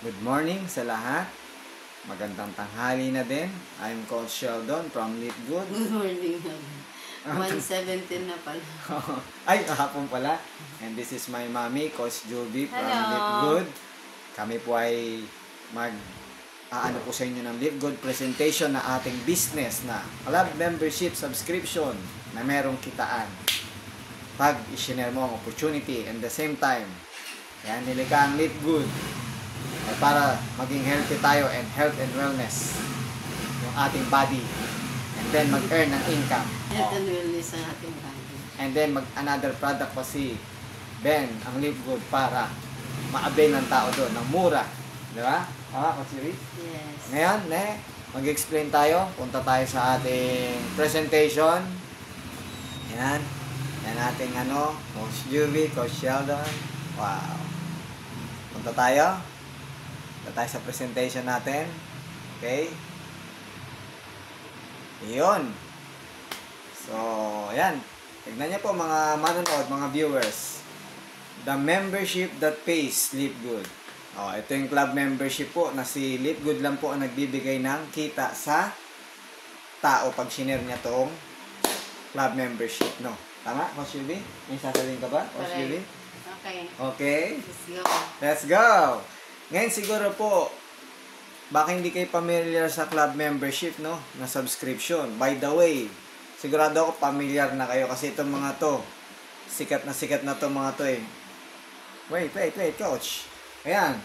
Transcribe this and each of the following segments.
Good morning sa lahat. Magandang tanghali na din. I'm Coach Sheldon from Live Good. Good morning. 1:17 na pala. Ay, kahapon pala. And this is my mommy, Coach Juby from Hello. Live Good. Kami po ay aano po sa inyo ng Live Good presentation na ating business na club membership subscription na merong kitaan. Pag i-share mo ang opportunity and the same time, yan, nilikha ang Live Good para maging healthy tayo and health and wellness yung ating body, and then mag-earn ng income. Health and wellness ang ating body. And then another product pa si Ben, ang Live Good, para ma-avail ng tao doon ng mura, di ba? Coach Rick? Yes. Ngayon, mag-explain tayo. Punta tayo sa ating presentation. Yan. Yan ating Coach Juby, Coach Sheldon. Wow. Punta tayo sa presentation natin. Okay? Iyon. So, ayan. Tignan niyo po mga manonood, mga viewers. The membership that pays Live Good. Ito yung club membership po na si Live Good lang po ang nagbibigay ng kita sa tao pag shinare niya tong club membership, no? Tama, Coach Juby? May sasabihin ka ba, Coach Juby? Okay. Okay. Let's go. Let's go! Ngayon siguro po, baka hindi kayo familiar sa club membership, no? Na subscription. By the way, sigurado ako familiar na kayo kasi itong mga to, sikat na to mga to eh. Wait, Coach. Ayan.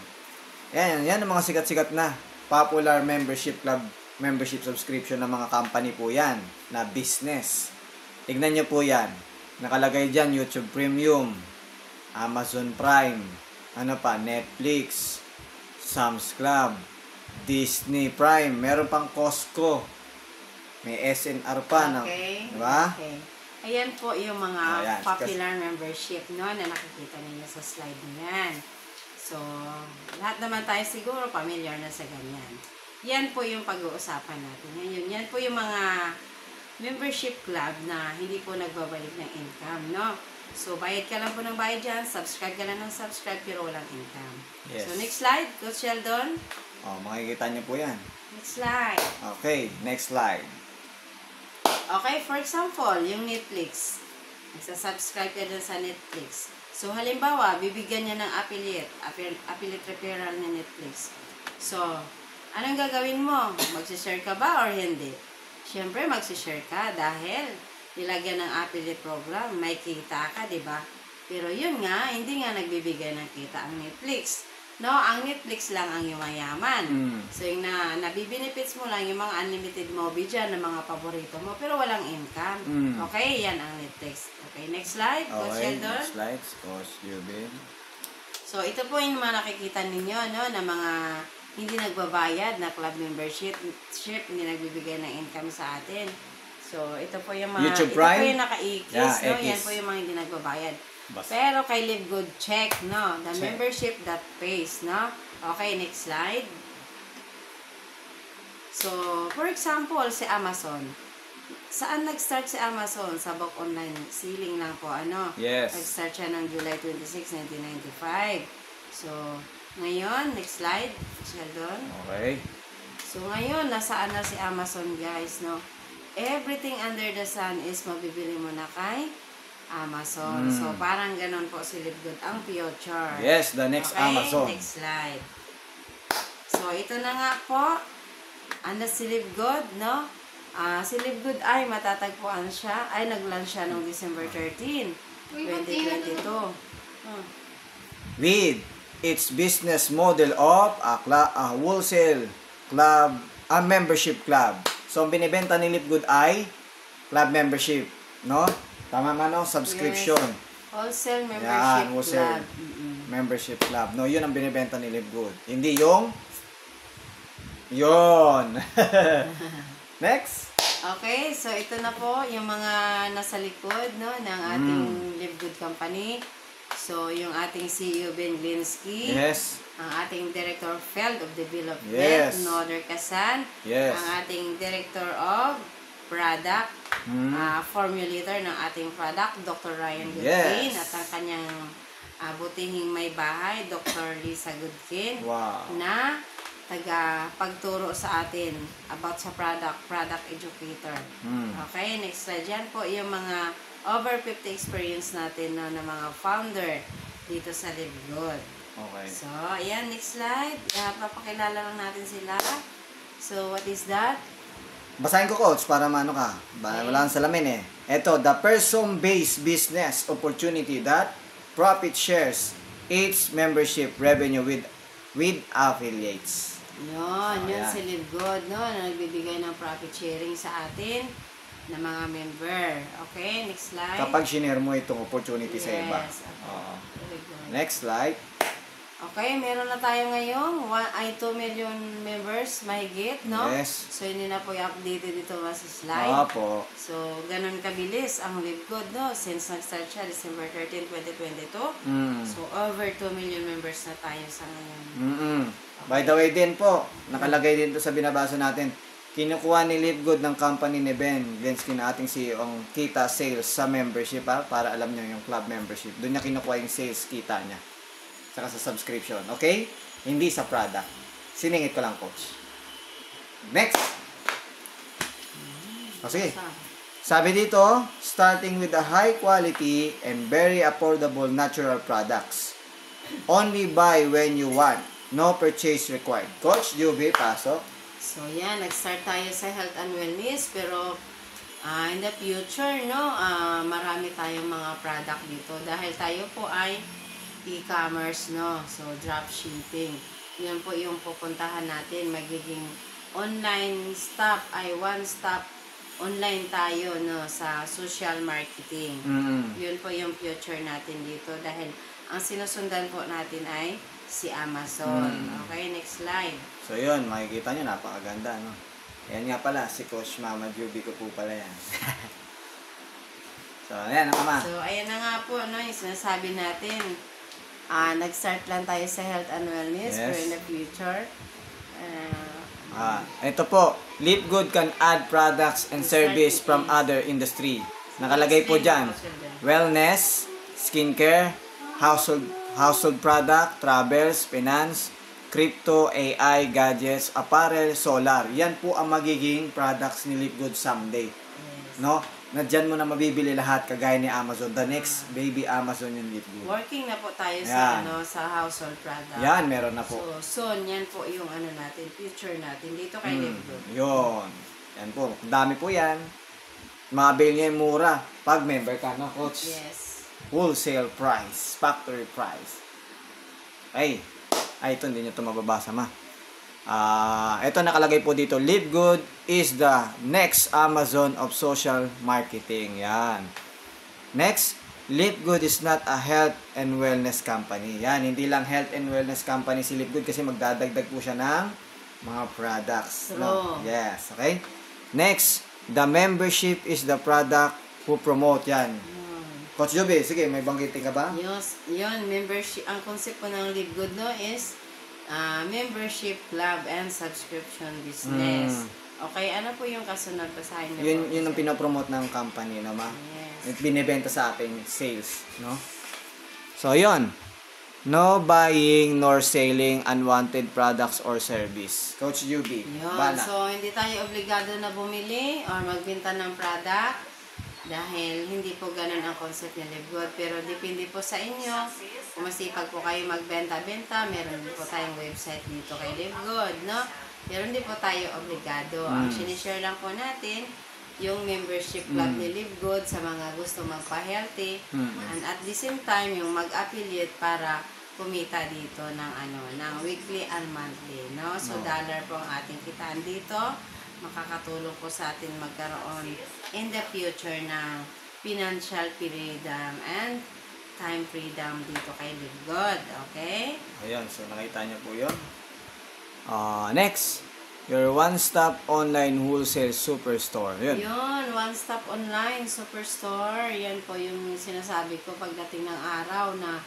Yan ang mga sikat-sikat na popular membership club membership subscription ng mga company po yan, na business. Tignan nyo po yan. Nakalagay dyan, YouTube Premium, Amazon Prime, Netflix, Sam's Club, Disney Prime, meron pang Costco, may SNR pa, Okay. diba? Okay. Ayan po yung mga Ayan. popular membership, no, na nakikita ninyo sa slide niyan. So, lahat naman tayo siguro familiar na sa ganyan. Yan po yung pag-uusapan natin ngayon. Yan po yung mga membership club na hindi po nagbabalik ng income, no? So, bayad ka lang po ng bayad dyan, subscribe ka lang ng subscribe, pero walang income. Yes. So, next slide, Coach Sheldon. Makikita nyo po yan. Next slide. Okay, next slide. Okay, for example, yung Netflix. Nagsasubscribe ka dun sa Netflix. So, halimbawa, bibigyan niya ng affiliate referral na Netflix. So, anong gagawin mo? Magsishare ka ba or hindi? Siyempre, magsishare ka dahil nilagyan ng affiliate program, may kita ka, di ba? Pero yun nga, hindi nga nagbibigay ng kita ang Netflix. No, ang Netflix lang ang yumayaman. So, yung nabibenefits mo lang yung mga unlimited movie dyan, ng mga paborito mo, pero walang income. Okay, yan ang Netflix. Okay, next slide, Coach Sheldon. Next slide, Coach Juby. So, ito po yung mga nakikita ninyo, no, na mga hindi nagbabayad na club membership, hindi nagbibigay ng income sa atin. So, ito po yung mga, YouTube ito Prime? po yung naka-ikis, no, yan po yung mga hindi nagbabayad. Pero kay Live Good, check, no, the Check. membership that pays, no. Okay, next slide. So, for example, si Amazon. Saan nag-start si Amazon? Sa Book Online Selling lang po, Yes. Nag-start siya ng July 26, 1995. So, ngayon, next slide, Sheldon. Okay. So, ngayon, nasaan na si Amazon, guys, no? Everything under the sun is mabibili mo na kay Amazon. So, parang ganon po si Live Good ang future. Yes, the next Okay, Amazon. next slide. So, ito na nga po. Si Live Good, no? Si Live Good ay matatagpuan siya. Ay, nag-launch siya noong December 13, 2022. With its business model of a wholesale club, a membership club. So, ang binibenta ni Live Good ay club membership, no? Tama man, no? Subscription. Yes. Wholesale membership Yan, wholesale club. membership club. No, yun ang binibenta ni Live Good. Hindi yung yun. Next. Okay, so ito na po yung mga nasa likod, no, ng ating Live Good Company. So, yung ating CEO Ben Glinsky. Yes. Ang ating Director of Field of Development, Yes. Noder Casan. Yes. Ang ating Director of Product, formulator ng ating product, Dr. Ryan Goodwin. Yes. At ang kanyang butihing may bahay, Dr. Lisa Goodkin, Wow. na taga-pagturo sa atin about sa product educator. Okay, next slide. Yan po yung mga over 50 experience natin no, na mga founder dito sa Live Good. Okay. So, ayan, next slide. Papakilala lang natin sila. So, what is that? Basahin ko, Coach, para maano ka. Wala kang salamin eh. Ito, the person-based business opportunity that profit shares its membership revenue with affiliates. Yun ayan. si Live Good, no? Na nagbibigay ng profit sharing sa atin na mga member. Okay, next slide. Kapag shinare mo itong opportunity sa iba. Yes, okay. Oo. Very good. Next slide. Okay, meron na tayo ngayong 2 million members mahigit, no? Yes. So, hindi na po i-update dito sa slide. Opo. So, ganun kabilis ang Live Good, no? Since nag-start siya, December 13, 2022. So, over 2 million members na tayo sa ngayon. By the way din po, nakalagay din to sa binabasa natin. Kinukuha ni Live Good ng company ni Ben Linsky na ating CEO ang kita sales sa membership para alam nyo yung club membership. Doon niya kinukuha yung sales kita niya. Saka sa subscription. Okay? Hindi sa product. Siningit ko lang, Coach. Next! O sige. Sabi dito, starting with the high quality and very affordable natural products. Only buy when you want. No purchase required. Coach, Juby, pasok. So, yan. Nag-start tayo sa health and wellness. Pero, in the future, no, marami tayong mga product dito. Dahil tayo po ay e-commerce, no. So, dropshipping. Yun po yung pupuntahan natin. Magiging online stop ay one-stop online tayo, no, sa social marketing. Yun po yung future natin dito. Dahil ang sinusundan po natin ay si Amazon. Okay, next slide. So yun, makikita nyo, napakaganda, no? Yan nga pala, si Coach Mama Juby ko po pala yan. So, ayan, Mama. So, ayan na nga po, no, yung sinasabi natin. Nag-start lang tayo sa health and wellness, Yes. pero in the future, Ito po, Live Good can add products and service from other industry. Nakalagay po dyan, wellness, skincare, household product, travels, finance, crypto, AI, gadgets, apparel, solar. Yan po ang magiging products ni Live Good someday. No? Na dyan mo na mabibili lahat kagaya ni Amazon. The next baby Amazon yung Live Good. working na po tayo Yan. sa household product. Yan, meron na po. So, soon, yan po yung natin, future natin dito kay Live Good. Yun. Yan po. Dami po yan. Mabili niya yung mura. Pag member ka, no, Coach? Yes. Wholesale price. Factory price. Ay, ito, hindi nyo ito mababasa, ma. Ito nakalagay po dito, Live Good is the next Amazon of social marketing. Yan. Next, Live Good is not a health and wellness company. Yan, hindi lang health and wellness company si Live Good kasi magdadagdag po siya ng mga products. No? Yes, okay? Next, the membership is the product who promote. Yan. Coach Joby, sige, may banggitin ka ba? Yes, yun, membership, ang concept po ng Live Good, no, is membership, club, and subscription business. Okay, ano po yung kasunod? Basahin niyo po. Yun ang pinopromote ng company, no, ma? Yes. Binibenta sa ating sales, no? So, yun. No buying nor selling unwanted products or service. Coach Yubi, Yun. bala. So, hindi tayo obligado na bumili or magbenta ng product dahil hindi po ganun ang concept ni Live Good. Pero depende po sa inyo. Kung masipag po kayo magbenta-benta, meron din po tayong website dito kay Live Good, no? Pero hindi po tayo obligado. Ang sinishare lang po natin yung membership club ni Live Good sa mga gusto magpa-healthy and at the same time yung mag-affiliate para kumita dito ng ng weekly and monthly, no? So dollar po ang ating kitaan dito. Makakatulong po sa atin magkaroon in the future ng financial freedom and time freedom dito kay Live Good, okay? Ayan, so nakita niyo po yun. Next, your one-stop online wholesale superstore. Yun. Yun, one-stop online superstore. Yan po yung sinasabi ko pagdating ng araw na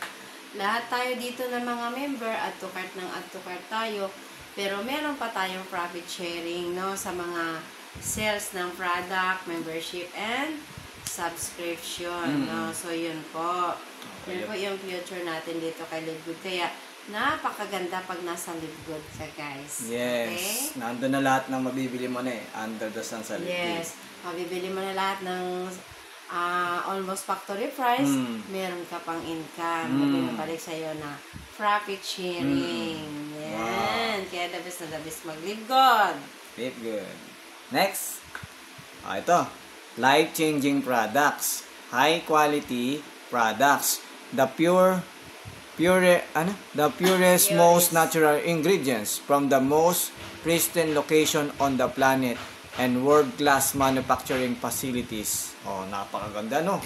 lahat tayo dito ng mga member, add to cart ng add to cart tayo. Pero meron pa tayong profit sharing, no, sa mga sales ng product, membership, and subscription, no. So, yun po. Yan po yung future natin dito kay Live Good. Kaya, napakaganda pag nasa Live Good ka, guys. Yes. Okay? Nandun na lahat ng mabibili mo na eh. Under the sun sa Live Good. Yes. Mabibili mo na lahat ng almost factory price. Meron ka pang income. Na pinabalik sa'yo na profit sharing. Yan. Kaya the best na the best mag-Live Good. Live Good. Next. Ito. Life-changing products. High quality products. The purest, most natural ingredients from the most pristine location on the planet and world-class manufacturing facilities. Oh, napakaganda, no?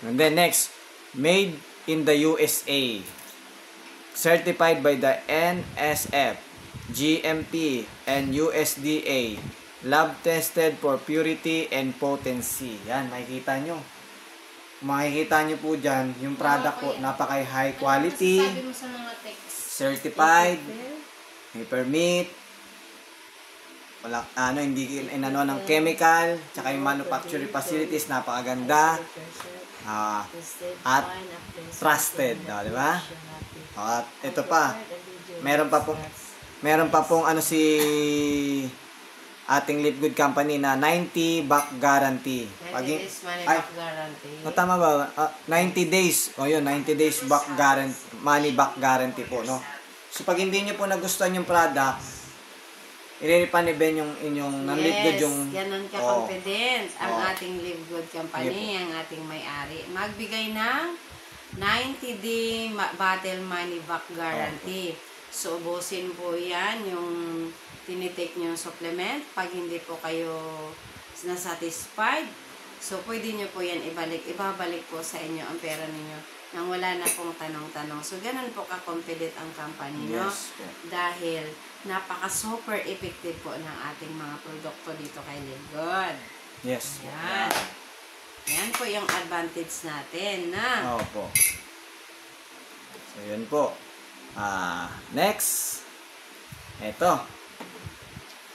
And then next, made in the USA. Certified by the NSF, GMP, and USDA. Lab tested for purity and potency. Yan, makikita nyo. Makikita nyo po dyan, yung product po, napaka-high quality, Sabi mo sa mga text. certified, may permit, wala, hindi ng chemical, tsaka yung manufacturing facilities, napakaganda, at trusted, di ba? At ito pa, meron pa pong ating Live Good Company na 90 back guarantee. 90 days money back guarantee. Tama ba? 90 days. O yun, 90 days back guarantee, money back guarantee po, no? So, pag hindi nyo po nagustuhan yung product, i-refund ni Ben yung inyong Live Good yung... Yes, ganun ka-confident ang ating Live Good Company, ang ating may-ari. Magbigay ng 90-day bottle money back guarantee. So, ubusin po yan yung tinitake nyo yung supplement. Pag hindi po kayo na-satisfied, so pwede nyo po yan ibabalik po sa inyo ang pera ninyo nang wala na pong tanong-tanong. So, ganun po ka-confident ang company, no? Yes. Dahil napaka-super effective po ng ating mga produkto dito kay Live Good. Yes. Yan. Yan po yung advantage natin, na. Opo. So, yun po. Next. Ito.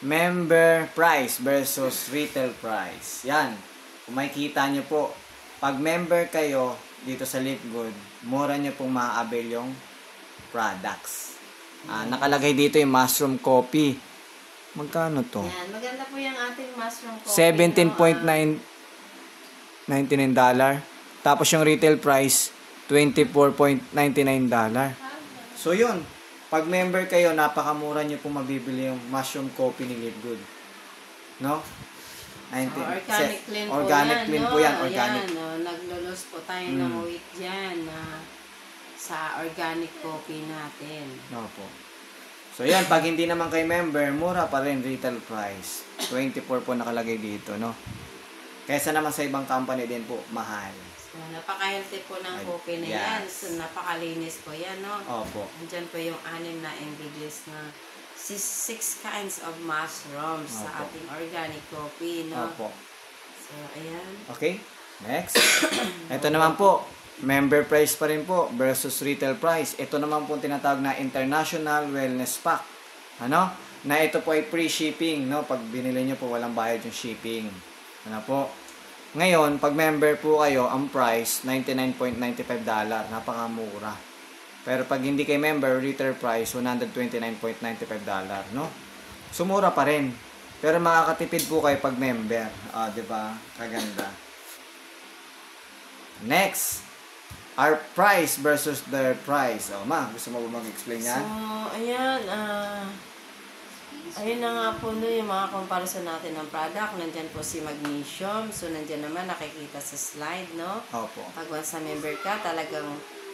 Member price versus retail price. Yan. Kung makikita nyo po, pag member kayo dito sa Live Good, mura nyo pong ma-avail yung products. Nakalagay dito yung mushroom coffee. Magkano to? Yan. Maganda po yung ating mushroom coffee. $17.99. Tapos yung retail price, $24.99. So yun. Pag member kayo, napakamura nyo pong mabibili yung mushroom coffee ni Live Good. No? Organic clean po organic yan. Clean No? po yan. Organic. Yan, no? Naglulos po tayo ng wheat dyan sa organic coffee natin. Opo. So yan, pag hindi naman kayo member, mura pa rin retail price. 24 po nakalagay dito, no? Kaysa naman sa ibang company din po, mahal. So, napaka-healthy po ng coffee na yan. So, napakalinis po yan, no? Opo. Andyan po yung 6 na ingredients na 6 kinds of mushrooms sa Opo. ating organic coffee, no? Opo. So, ayan. Okay, next. Ito naman po, member price pa rin po versus retail price. Ito naman po tinatawag na International Wellness Pack. Ano? Na ito po ay free shipping, no? Pag binili nyo po, walang bayad yung shipping. Ano po? Ngayon, pag member po kayo, ang price, $99.95. Napakamura. Pero pag hindi kayo member, retail price, $129.95. No? Sumura pa rin. Pero makakatipid po kayo pag member. Diba? Kaganda. Next. Our price versus their price. Ma, gusto mo ba mag-explain yan? So, ayan, ayun na nga po no, yung mga comparison natin ng product. Nandyan po si magnesium. So, nandyan naman nakikita sa slide, no? Opo. Pag once na member ka, talagang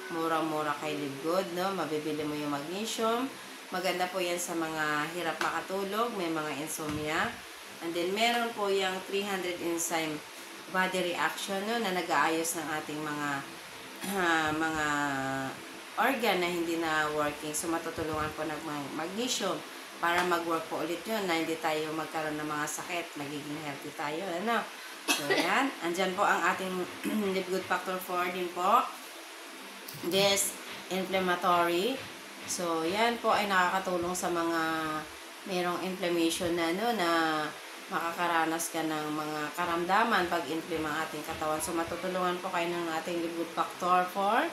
murang-mura kay Live Good, no? Mabibili mo yung magnesium. Maganda po yan sa mga hirap makatulog, may mga insomnia. And then, meron po yung 300 enzyme body reaction, no? Na nag-aayos ng ating mga organ na hindi na working. So, matutulungan po ng magnesium para mag-work po ulit yun na hindi tayo magkaroon ng mga sakit, magiging healthy tayo, ano? So, yan. Andyan po ang ating Live Good Factor 4 din po. This, inflammatory. So, yan po ay nakakatulong sa mga mayroong inflammation na, no, na makakaranas ka ng mga karamdaman pag inflame ang ating katawan. So, matutulungan po kayo ng ating Live Good Factor 4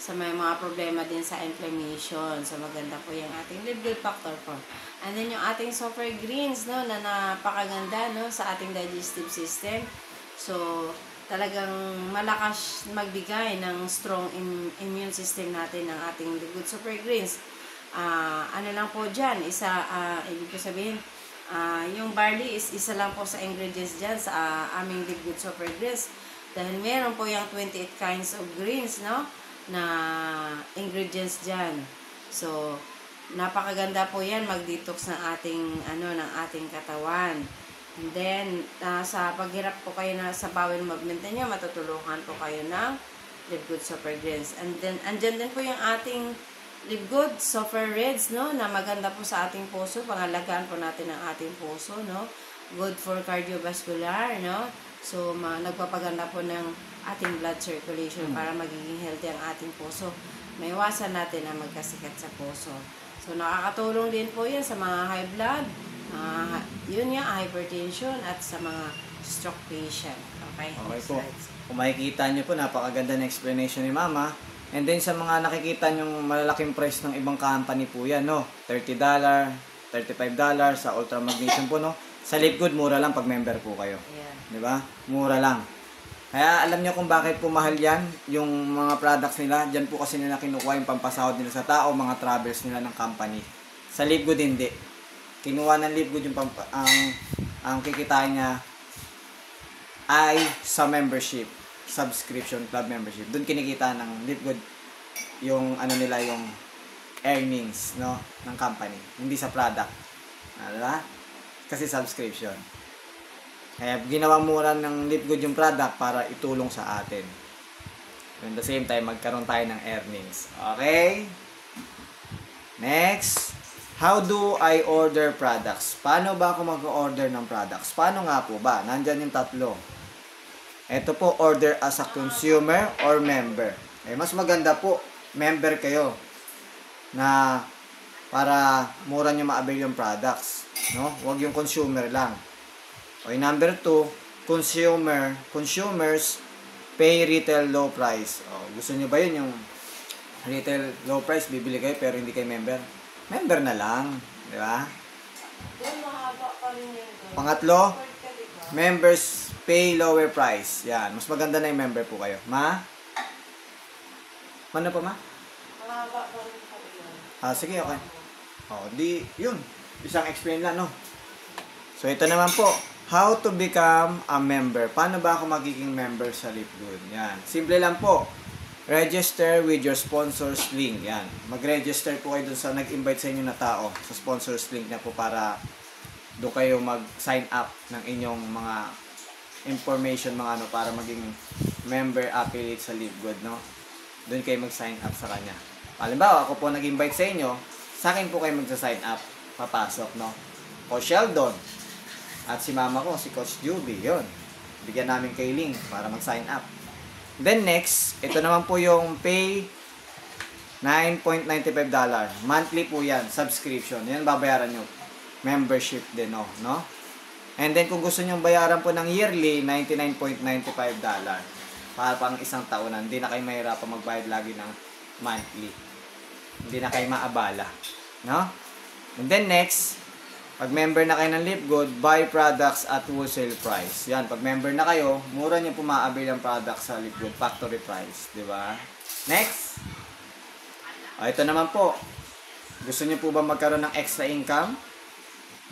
sa may mga problema din sa inflammation. So, maganda po yung ating Live Good Factor 4. And then, yung ating Super Greens, no, na napakaganda, no, sa ating digestive system. So, talagang malakas magbigay ng strong immune system natin ng ating Live Good Super Greens. Ano lang po dyan, ibig ko sabihin, yung barley is isa lang po sa ingredients dyan sa aming Live Good Super Greens. Dahil meron po yung 28 kinds of greens, no, na ingredients dyan. So, napakaganda po yan mag-detox ng ating katawan. And then, sa paghirap po kayo sa bowel movement niyo, matutulungan po kayo ng Live Good Super Greens. And then, andyan din po yung ating Live Good Super Reds, no, na maganda po sa ating puso. Pangalagaan po natin ang ating puso, no. Good for cardiovascular, no. So, nagpapaganda po ng ating blood circulation para magiging healthy ang ating puso. Maiwasan natin ang magkasikat sa puso. So, nakakatulong din po yan sa mga high blood, hypertension, at sa mga stroke patient. Okay? Okay po. Kung makikita nyo po, napakaganda na explanation ni Mama. And then sa mga nakikita nyo malalaking price ng ibang company po yan, no? $30, $35 sa Ultra Magnesium po, no? Sa Live Good, mura lang pag member po kayo. Yeah. Di ba? Mura lang. Kaya alam nyo kung bakit po mahal yan, yung mga products nila. Diyan po kasi nila kinukuha yung pampasahod nila sa tao, mga travels nila ng company. Sa Live Good, hindi. Kinuha ng Live Good yung ang kikitain niya ay sa membership, subscription, club membership. Doon kinikita ng Live Good yung nila, yung earnings, no, ng company. Hindi sa product. Diba? Kasi subscription. Kaya ginawang mura ng Live Good yung product para itulong sa atin. At the same time, magkaroon tayo ng earnings. Okay? Next. How do I order products? Paano ba ako mag-order ng products? Paano nga po ba? Nandyan yung tatlo. Ito po, order as a consumer or member. Mas maganda po, member kayo na para mura nyo ma-avail yung products. No? Huwag yung consumer lang. Okay, number 2, consumers pay retail low price. Gusto nyo ba yun yung retail low price? Bibili kayo pero hindi kayo member? Member na lang. Di ba? Pangatlo, members pay lower price. Yan. Mas maganda na yung member po kayo. Ano pa, Ma? Mahaba pa rin po yun. Sige, okay. Yun. Isang explain lang, no? So, ito naman po. How to become a member. Paano ba ako magiging member sa Live Good? Yan. Simple lang po. Register with your sponsors link. Yan. Mag-register po kayo dun sa nag-invite sa inyo na tao. Sa sponsors link na po para doon kayo mag-sign up ng inyong mga information, para maging member affiliate sa Live Good, no? Doon kayo mag-sign up sa kanya. Halimbawa, ako po nag-invite sa inyo, sa akin po kayo mag-sign up. Papasok, no? Coach Sheldon. At si mama ko, si Coach Juby, yun. Bigyan namin kay link para mag-sign up. Then next, ito naman po yung pay $9.95. Monthly po yan, subscription. Yan babayaran nyo. Membership din, no? And then kung gusto nyo bayaran po ng yearly, $99.95. Para pang isang taonan. Hindi na kayo mahirapan magbayad lagi ng monthly. Hindi na kayo maabala. No? And then next, pag member na kayo ng Live Good, buy products at wholesale price. Yan, pag member na kayo, mura nyo po ma-avail ang products sa Live Good, factory price. Diba? Next. Ito naman po. Gusto nyo po ba magkaroon ng extra income?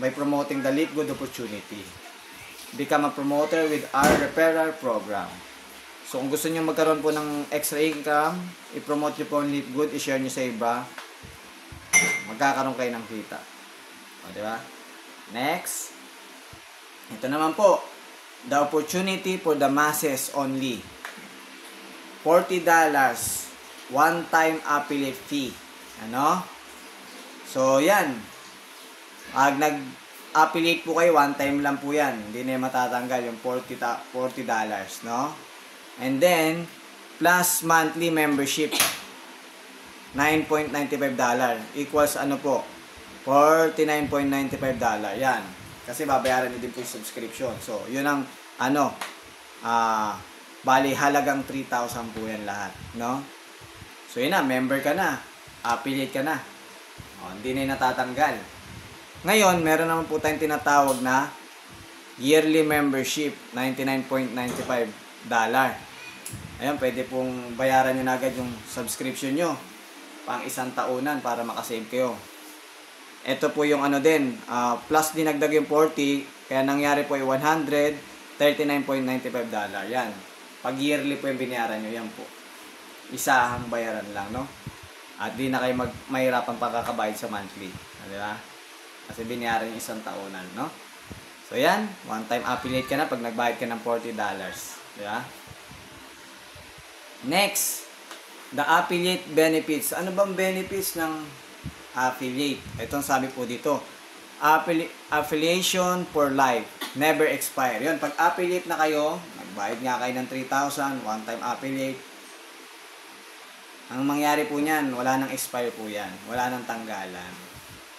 By promoting the Live Good opportunity. Become a promoter with our referral program. So, kung gusto nyo magkaroon po ng extra income, i-promote nyo po ang Live Good, i-share nyo sa iba, magkakaroon kayo ng kita. Diba? Next. Ito naman po. The opportunity for the masses only. $40. One-time affiliate fee. So, yan. Pag nag-affiliate po kayo, one time lang po yan. Hindi na matatanggal yung $40, no? And then, plus monthly membership. $9.95 equals po? $49.95. Yan. Kasi babayaran nyo din po yung subscription. So, yun ang bali halagang 3,000 po yan lahat, no? So yun na, member ka na, affiliate ka na. O, hindi na yung natatanggal. Ngayon, meron naman po tayong tinatawag na yearly membership, $99.95. Ayan, pwede pong bayaran nyo na agad yung subscription nyo pang isang taunan para makasave kayo. Ito po yung ano din, plus dinagdag yung 40, kaya nangyari po yung $139.95. Yan. Pag yearly po yung binayaran nyo, yan po. Isahang bayaran lang, no? At di na kayo mahirapan pagkakabayad sa monthly. Di ba? Kasi binayaran yung isang taunan, no? So yan, one time affiliate ka na pag nagbayad ka ng $40. Di ba? Next, the affiliate benefits. Ano bang benefits ng affiliate? Itong sabi po dito, affiliation for life, never expire. Yun, pag affiliate na kayo, nagbayad nga kayo ng 3,000, one time affiliate, ang mangyari po niyan, wala nang expire po yan. Wala nang tanggalan.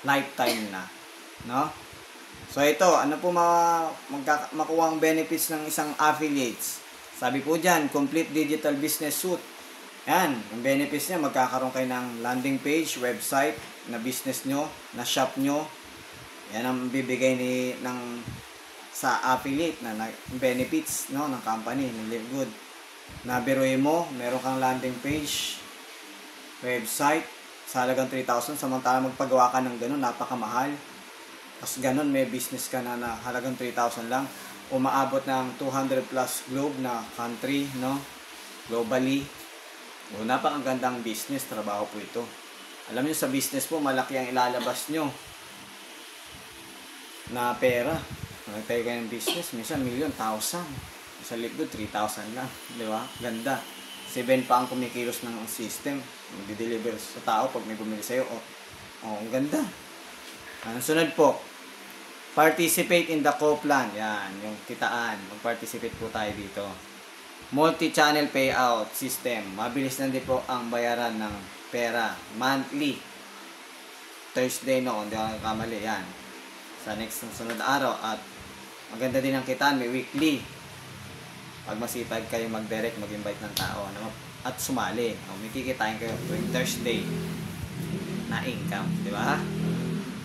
Lifetime na. No? So ito, ano po makuha ang benefits ng isang affiliates? Sabi po dyan, complete digital business suite. Yan, ang benefits niya, magkakaroon kayo ng landing page, website, na business nyo, na shop nyo. Yan ang bibigay sa affiliate na benefits, no, ng company, ng Live Good. Nabiruin mo, meron kang landing page, website, sa halagang 3,000, samantala magpagawa ka ng ganun, napakamahal. Tapos ganun, may business ka na halagang 3,000 lang. Umaabot ng 200 plus globe na country, no? Globally. O, napakagandang business, trabaho po ito. Alam niyo sa business po, malaki ang ilalabas nyo na pera. Nagtayo kayo ng business, minsan million, 1,000. Sa Live Good, 3,000 lang. Di ba? Ganda. 7 pa ang kumikilos ng system. Mag-deliver sa tao pag may bumili sa'yo. Ang ganda. Ang sunod po, participate in the co-plan. Yan, yung kitaan. Mag-participate po tayo dito. Multi-channel payout system. Mabilis na din po ang bayaran ng pera. Monthly. Thursday, no? Hindi ako kamali. Yan. Sa next na sunod na araw. At maganda din ang kitaan. May weekly. Pag masipag kayo mag-direct, mag-invite ng tao. Ano? At sumali. May kikitain kayo tuwing Thursday na income. Di ba?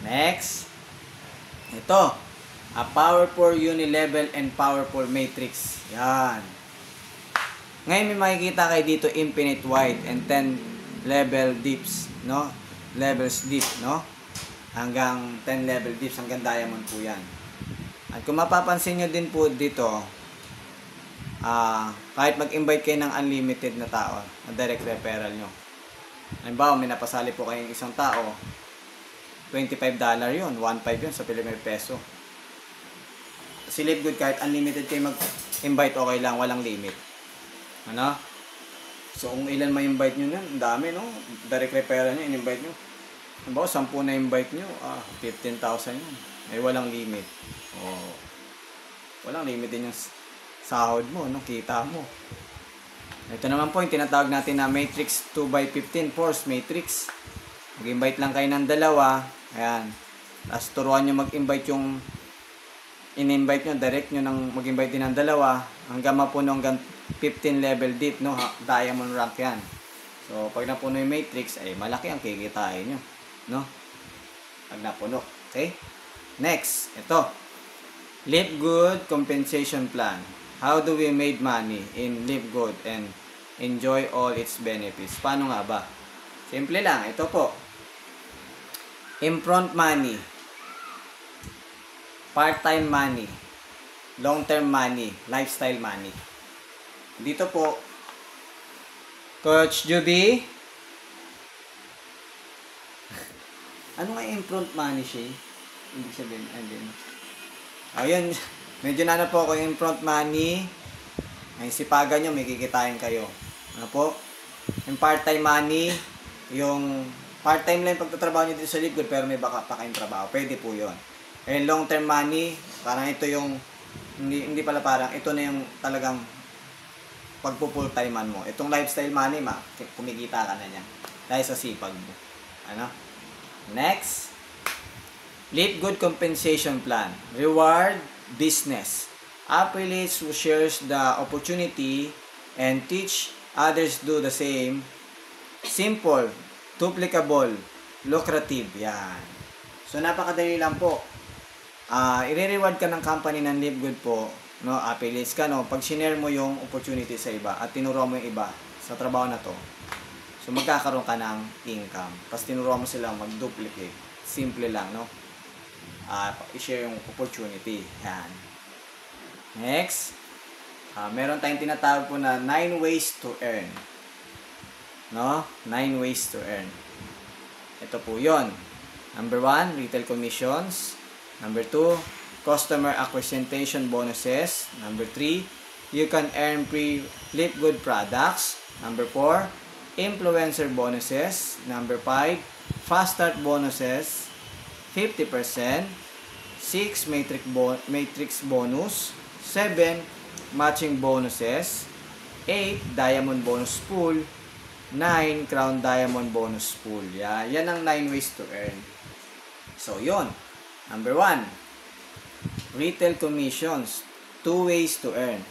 Next. Ito, a powerful unilevel and powerful matrix. Yan. Ngayon may makikita kayo dito infinite wide and 10 level dips, no? Levels deep, no? Hanggang 10 level dips, hanggang diamond po yan. At kung mapapansin nyo din po dito, kahit mag-invite kayo ng unlimited na tao, na direct referral nyo. Halimbawa, may napasali po kayong isang tao, $25 yun, 1.5 yun sa Philippine peso. Si Live Good, kahit unlimited kayo mag-invite, okay lang, walang limit. Ano? So, kung ilan ma-invite nyo nun, ang dami, no? Direct referral nyo, in-invite nyo. Halimbawa, 10 na invite nyo, 15,000 yun. Ay, walang limit. Walang limit din yung sahod mo, no? Kita mo. Ito naman po, yung tinatawag natin na Matrix 2x15 Force Matrix. Mag-invite lang kayo ng dalawa. Ayan. Tapos turuan nyo mag-invite yung in-invite nyo, direct nyo ng mag-invite din ng dalawa hanggang mapuno hanggang 15 level deep, no? Diamond rank yan. So, pag napuno yung matrix, ay malaki ang kikitain nyo, no? Pag napuno. Okay? Next, ito. Live Good Compensation Plan. How do we make money in Live Good and enjoy all its benefits? Paano nga ba? Simple lang. Ito po. Upfront money, part-time money, long-term money, lifestyle money. Dito po, Coach Juby, ano nga upfront money siya? Hindi sabihin, ayun, medyo na po ako yung upfront money, ay sipagan nyo, may kikitain kayo. Ano po? Yung part-time money, yung part-time lang yung pagtatrabaho nyo dito sa Live Good, pero may baka pa kayong trabaho. Pwede po yun. And long-term money, parang ito yung, hindi pala parang, ito na yung talagang pagpo-full-timean mo. Itong lifestyle money, kumikita ka na niyan. Dahil sa sipag mo. Ano? Next. Live Good Compensation Plan. Reward business. Affiliates who shares the opportunity and teach others do the same simple, duplicable, lucrative. Yan. So, napakadali lang po. I-reward ka ng company ng Live Good po, no, affiliates ka, no, pag sinare mo yung opportunity sa iba at tinuro mo yung iba sa trabaho na to, so magkakaroon ka ng income. Tapos tinuro mo silang mag-duplicate. Simple lang, no? I-share yung opportunity. Yan. Next, meron tayong tinatawag po na 9 ways to earn. No? 9 ways to earn. Ito po yon. Number 1, retail commissions. Number 2, customer acquisition bonuses. Number 3, you can earn free Live Good products. Number 4, influencer bonuses. Number 5, fast start bonuses, 50%. 6, matrix bonus. 7, matching bonuses. 8, diamond bonus pool. 9, crown diamond bonus pool. Yan ang 9 ways to earn. So, yon. Number 1, retail commissions. 2 ways to earn.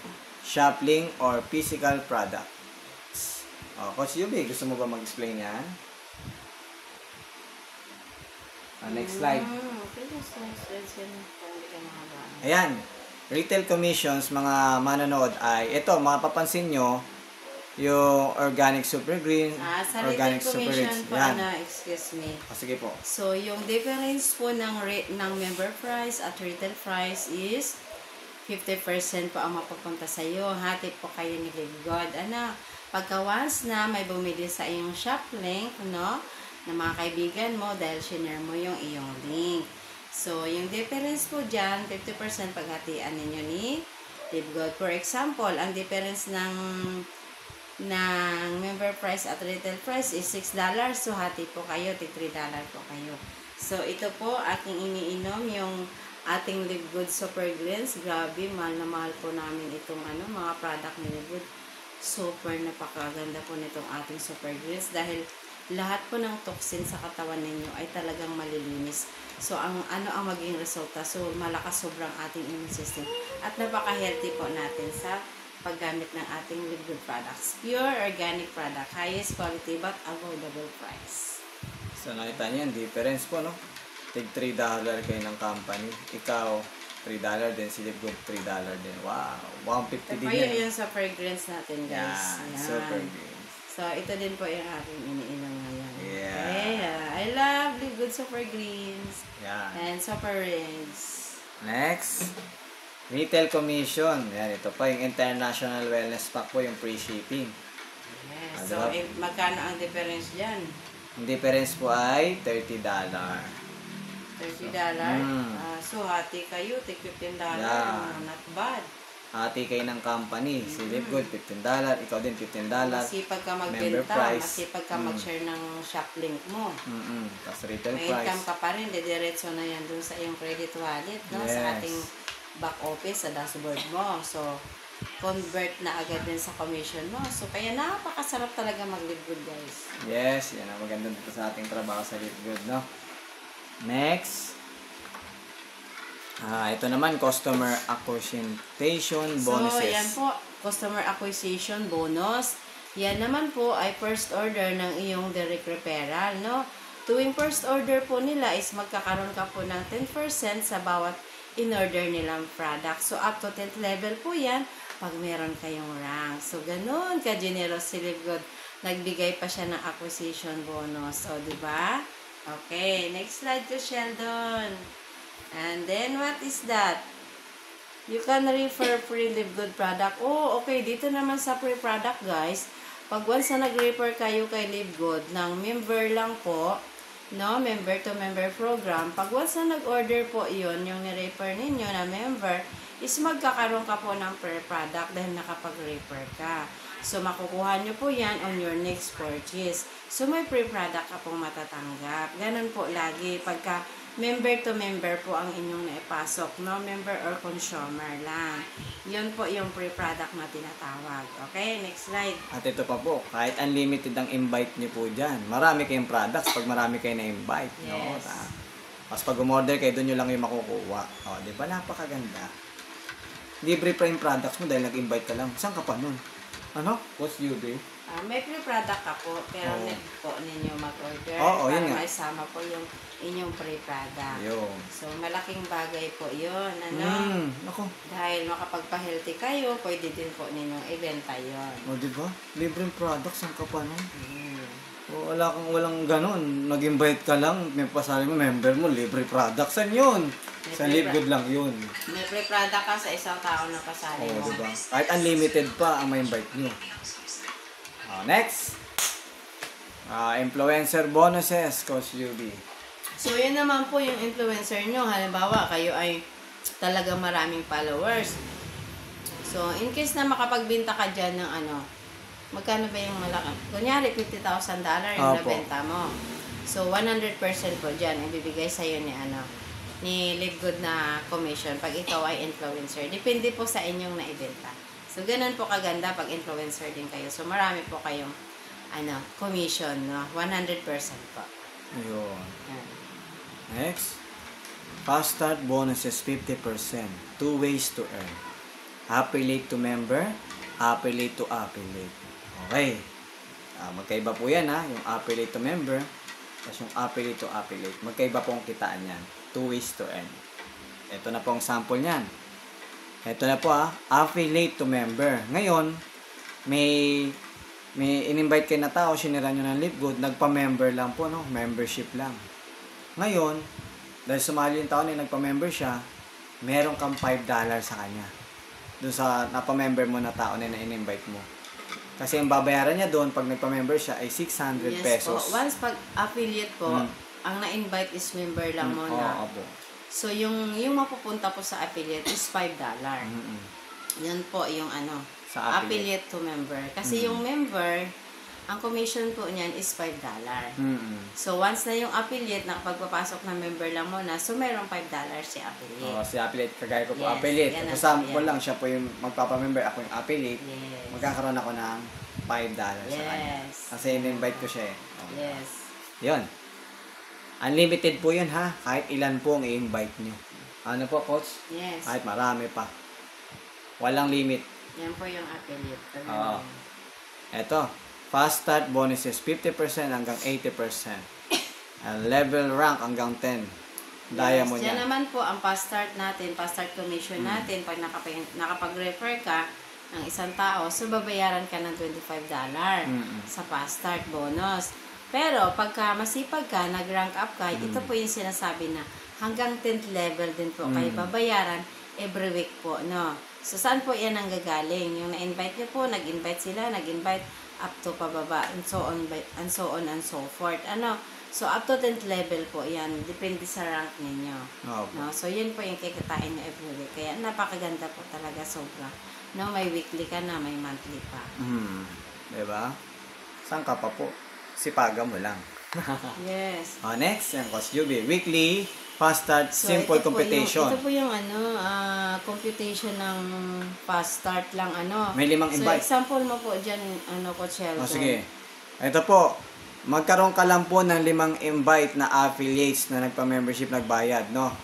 Shopping or physical products. Coach Yubi, gusto mo ba mag-explain yan? Next slide. Ayan. Retail commissions, mga manonood ay, ito, mapapansin nyo, yung organic super green, sa organic retail super commission rich. po, Yan. excuse me. Sige po. So, yung difference po ng rate ng member price at retail price is 50% po ang mapupunta sa iyo. Hati po kayo ni Live God. Pagka once na may bumili sa iyong shop link, no, na mga kaibigan mo dahil share mo yung iyong link. So, yung difference po dyan, 50% paghatian ninyo ni Live God. For example, ang difference ng member price at retail price is $6. So, hati po kayo, $3 po kayo. So, ito po, aking iniinom, yung ating Live Good Super Greens. Grabe, mahal na mahal po namin itong mga product ni Live Good. Super napakaganda po nitong ating Super Greens dahil lahat po ng toxin sa katawan ninyo ay talagang malilinis. So, ang maging resulta? So, malakas sobrang ating immune system. At napaka-healthy po natin sa paggamit ng ating Live Good products. Pure organic product, highest quality but affordable price. So, nakita niyo yung difference po, no? Tig $3 kayo ng company. Ikaw, $3 din. Si Live Good, $3 din. Wow! $150 din yan. Yung sa fragrance natin, guys. Yan. Super green. So, ito din po yung aking iniinom ngayon. Yeah. Okay, I love Live Good Super Greens. Yan. And Super Reds. Next, retail commission. Yan, ito pa yung international wellness pack po, yung free shipping. Yes. Ano So, ba? magkano ang difference dyan? Yung difference po ay $30. $30. Mm. So, hati kayo, tig $15. Yeah. Not bad. Hati kayo ng company. Si Live Good, $15. Ikaw din, $15. Masipag ka Member magbenta, price. masipag ka mag-share ng shop link mo. Tapos retail May price. income ka pa rin, dediretso na yan dun sa iyong credit wallet, no? Sa Yes. ating back office, sa dashboard mo. So, convert na agad din sa commission mo. So, kaya napakasarap talaga mag-Live Good, guys. Yes, yan ang maganda dito sa ating trabaho sa Live Good, no? Next. Ito naman, customer acquisition bonuses. So, yan po, customer acquisition bonus. Yan naman po ay first order ng iyong direct referral, no? Tuwing first order po nila is magkakaroon ka po ng 10% sa bawat in-order nilang product. So, up to 10th level po yan pag meron kayong rank. So, ganun ka-generous si Live Good. Nagbigay pa siya ng acquisition bonus. O, diba? Okay, next slide to Sheldon. And then, what is that? You can refer free Live Good product. Oh, okay. Dito naman sa free product, guys. Pag once na nag-refer kayo kay Live Good ng member lang po, no, member to member program, pag once na nag-order po yun, yung ni-refer ninyo na member, is magkakaroon ka po ng free product dahil nakapag-refer ka. So, makukuha nyo po yan on your next purchase. So, may free product ka pong matatanggap. Ganun po lagi. Pagka member to member po ang inyong naipasok, no? Member or consumer lang. Yun po yung free product na tinatawag. Okay, next slide. At ito pa po, kahit unlimited ang invite nyo po dyan. Marami kayong products pag marami kayo na-invite. Yes. No? Tapos pag umorder kayo, doon nyo lang yung makukuha. O, di ba? Napakaganda. Libre pa yung products mo dahil nag-invite ka lang. Saan ka pa nun? Ano? What's UB? May free product ka po, pero Oo. need po ninyo mag-order Oo, para yun nga. maisama po yung inyong free product. Yun. So, malaking bagay po yun, ano? Ako. Dahil makapagpa-healthy kayo, pwede din po ninyong ibenta yun. O, diba? Libreng products ang ka pa nun. Mm. O, walang ganun. Nag-invite ka lang, may pasali mo, member mo, libre products. Saan yun? Sa Libre Live Good lang yun. May free product ka sa isang tao na kasali Oo, mo. diba? Kahit unlimited pa ang ma-invite nyo. Next. Influencer bonuses, Coach UB. So, yun naman po yung influencer nyo. Halimbawa, kayo ay talaga maraming followers. So, in case na makapagbenta ka dyan ng ano, magkano ba yung malaki? Kunyari, $50,000 yung Opo. nabenta mo. So, 100% po dyan, ibibigay sa'yo ni Live Good na commission pag ikaw ay influencer. Depende po sa inyong naibenta. So, ganun po kaganda pag influencer din kayo. So, marami po kayong commission, no? 100% po. Ayun. Yan. Next. Fast start bonuses 50%. 2 ways to earn. Affiliate to member, affiliate to affiliate. Okay. Magkaiba po yan ha. Yung affiliate to member, tapos yung affiliate to affiliate. Magkaiba po ang kitaan yan. 2 ways to earn. Ito na po ang sample niyan. Ito na po affiliate to member. Ngayon, may in-invite kayo na tao, sinira nyo ng Live Good, nagpa-member lang po, no? Membership lang. Ngayon, dahil sumali yung tao na nagpa-member siya, meron kang $5 sa kanya. Doon sa napa-member mo na tao na in-invite mo. Kasi ang babayaran niya doon pag nagpa-member siya ay 600 pesos. Po. Once pag affiliate po, ang na-invite is member lang muna. Oo po. So, yung mapupunta po sa affiliate is $5. Yan po yung Sa affiliate to member. Kasi yung member, ang commission po niyan is $5. So, once na yung affiliate, nakapagpapasok ng member lang muna, so meron $5 si affiliate. Si affiliate, kagaya ko po Yes, affiliate. yan Kung ang sample yan. lang, siya po yung magpapamember, ako yung affiliate. Yes. Magkakaroon ako ng $5 sa kanya. Yes. Kasi in-invite ko siya eh. Yes. Yun. Unlimited po yun ha. Kahit ilan po ang i-invite nyo. Ano po, Coach? Yes. Kahit marami pa. Walang limit. Yan po yung affiliate. Oo. Eto. Fast start bonuses 50% hanggang 80%. Level rank hanggang 10. Diamond Yan yan. naman po ang fast start natin, fast start commission natin. Pag nakapag-refer ka ng isang tao, so babayaran ka ng $25 sa fast start bonus. Pero pagka masipag ka, nag-rank up ka, ito po yung sinasabi na hanggang 10th level din po kayo babayaran every week po, no? So, saan po yan ang gagaling? Yung na-invite nyo po, nag-invite sila, nag-invite up to pababa, and so on, and so forth. So, up to 10th level po yan. Depende sa rank ninyo. Opo. No? So, yun po yung kikitain nyo every week. Kaya, napakaganda po talaga, sobra. No, may weekly ka na, may monthly pa. Diba? Saan ka pa po? Sipaga mo lang. Yes. Next, yan, Coach Juby. Weekly, fast start, So, simple ito po computation. ito po yung computation ng fast start lang May 5 So, invite. example mo po dyan, Coach Sheldon. Sige. Ito po, magkaroon ka lang po ng 5 invite na affiliates na nagpa-membership nagbayad, no?